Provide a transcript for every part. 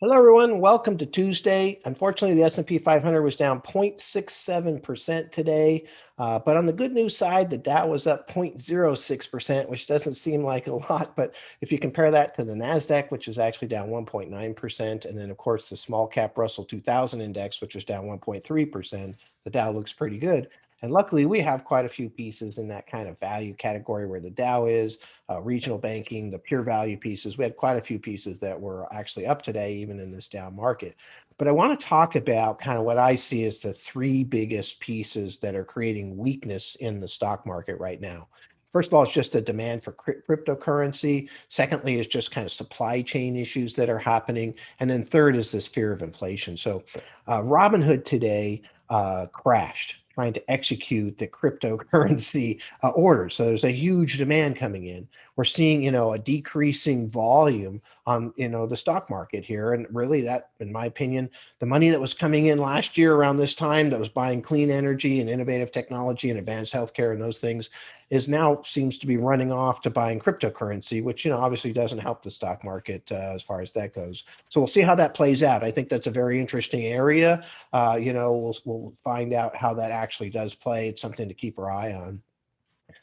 Hello, everyone. Welcome to Tuesday. Unfortunately, the S&P 500 was down 0.67% today. But on the good news side, the Dow was up 0.06%, which doesn't seem like a lot. But if you compare that to the NASDAQ, which is actually down 1.9%, and then, of course, the small cap Russell 2000 index, which was down 1.3%, the Dow looks pretty good. And luckily, we have quite a few pieces in that kind of value category where the Dow is, regional banking, the pure value pieces. We had quite a few pieces that were actually up today, even in this down market. But I want to talk about kind of what I see as the three biggest pieces that are creating weakness in the stock market right now. First of all, it's just a demand for cryptocurrency. Secondly, is just kind of supply chain issues that are happening. And then third is this fear of inflation. So Robinhood today crashed trying to execute the cryptocurrency orders. So there's a huge demand coming in. We're seeing, a decreasing volume on, the stock market here. And really that, in my opinion, the money that was coming in last year around this time that was buying clean energy and innovative technology and advanced healthcare and those things is now seems to be running off to buying cryptocurrency, which, obviously doesn't help the stock market as far as that goes. So we'll see how that plays out. I think that's a very interesting area. We'll find out how that actually does play. It's something to keep our eye on.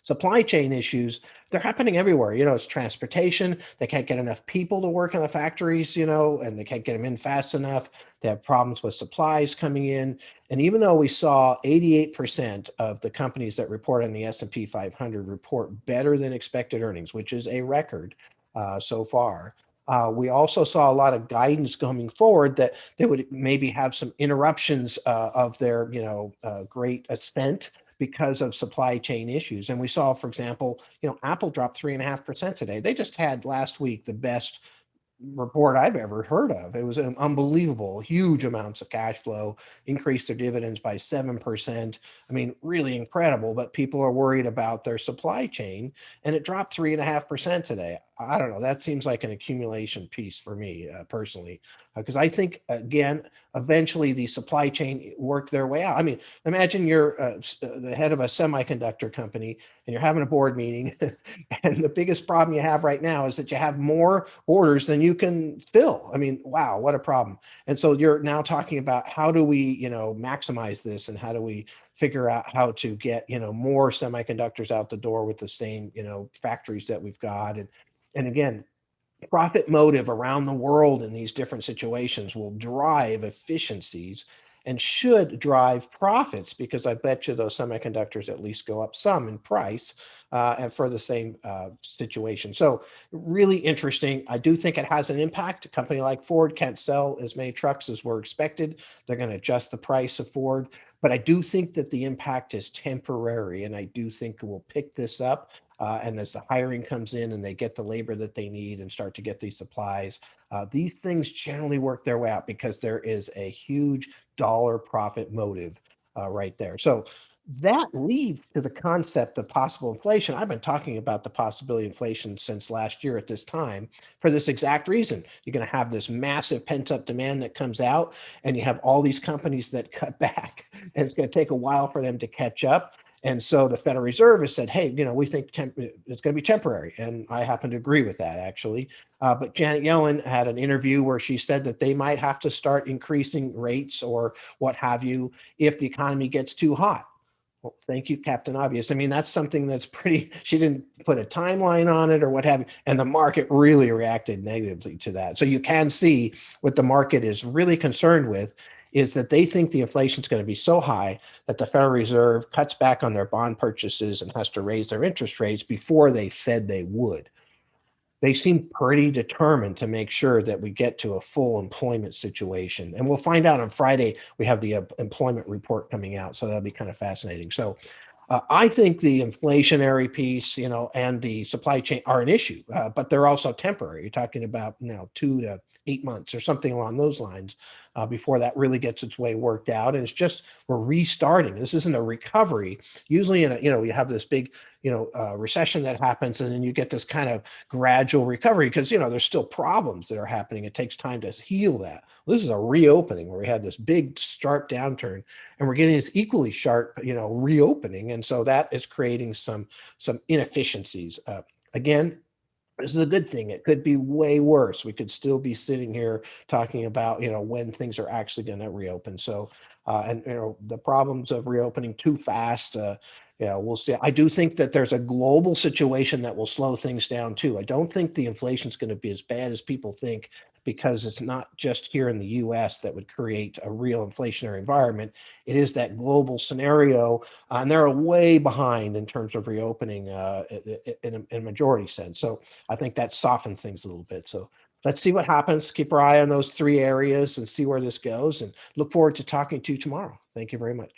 Supply chain issues, they're happening everywhere. It's transportation. They can't get enough people to work in the factories, and they can't get them in fast enough. They have problems with supplies coming in. And even though we saw 88% of the companies that report on the S&P 500 report better than expected earnings, which is a record so far, we also saw a lot of guidance coming forward that they would maybe have some interruptions of their, great ascent because of supply chain issues. And we saw, for example, Apple dropped 3.5% today. They just had last week the best report I've ever heard of. It was an unbelievable, huge amounts of cash flow, increased their dividends by 7%. I mean, really incredible, but people are worried about their supply chain and it dropped 3.5% today. I don't know. That seems like an accumulation piece for me personally, because I think, again, eventually the supply chain worked their way out. I mean, imagine you're the head of a semiconductor company and you're having a board meeting and the biggest problem you have right now is that you have more orders than you can fill. I mean, wow, what a problem. And so you're now talking about how do we, maximize this and how do we figure out how to get, more semiconductors out the door with the same, factories that we've got. And again, profit motive around the world in these different situations will drive efficiencies and should drive profits because I bet you those semiconductors at least go up some in price and for the same situation. So really interesting. I do think it has an impact. A company like Ford can't sell as many trucks as were expected. They're going to adjust the price of Ford. But I do think that the impact is temporary, and I do think we'll pick this up. And as the hiring comes in and they get the labor that they need and start to get these supplies, these things generally work their way out because there is a huge dollar profit motive right there. So that leads to the concept of possible inflation. I've been talking about the possibility of inflation since last year at this time for this exact reason. You're going to have this massive pent up demand that comes out, and you have all these companies that cut back, and it's going to take a while for them to catch up. And so the Federal Reserve has said, hey, we think it's going to be temporary. And I happen to agree with that, actually. But Janet Yellen had an interview where she said that they might have to start increasing rates or what have you if the economy gets too hot. Well, thank you, Captain Obvious. I mean, that's something that's pretty, she didn't put a timeline on it or what have you. And the market really reacted negatively to that. So you can see what the market is really concerned with is that they think the inflation is going to be so high that the Federal Reserve cuts back on their bond purchases and has to raise their interest rates before they said they would. They seem pretty determined to make sure that we get to a full employment situation. And we'll find out on Friday. We have the employment report coming out. So that'll be kind of fascinating. So I think the inflationary piece, and the supply chain are an issue, but they're also temporary. You're talking about, 2 to 8 months or something along those lines before that really gets its way worked out. And it's just we're restarting. This isn't a recovery. Usually, you have this big, recession that happens, and then you get this kind of gradual recovery because there's still problems that are happening. It takes time to heal that. Well, this is a reopening where we had this big sharp downturn, and we're getting this equally sharp, reopening, and so that is creating some inefficiencies. Again, This is a good thing. It could be way worse. We could still be sitting here talking about, when things are actually going to reopen. So, and the problems of reopening too fast. We'll see. I do think that there's a global situation that will slow things down too. I don't think the inflation is going to be as bad as people think, because it's not just here in the U.S. that would create a real inflationary environment. It is that global scenario, and they're way behind in terms of reopening in a majority sense. So I think that softens things a little bit. So let's see what happens. Keep our eye on those three areas and see where this goes. And look forward to talking to you tomorrow. Thank you very much.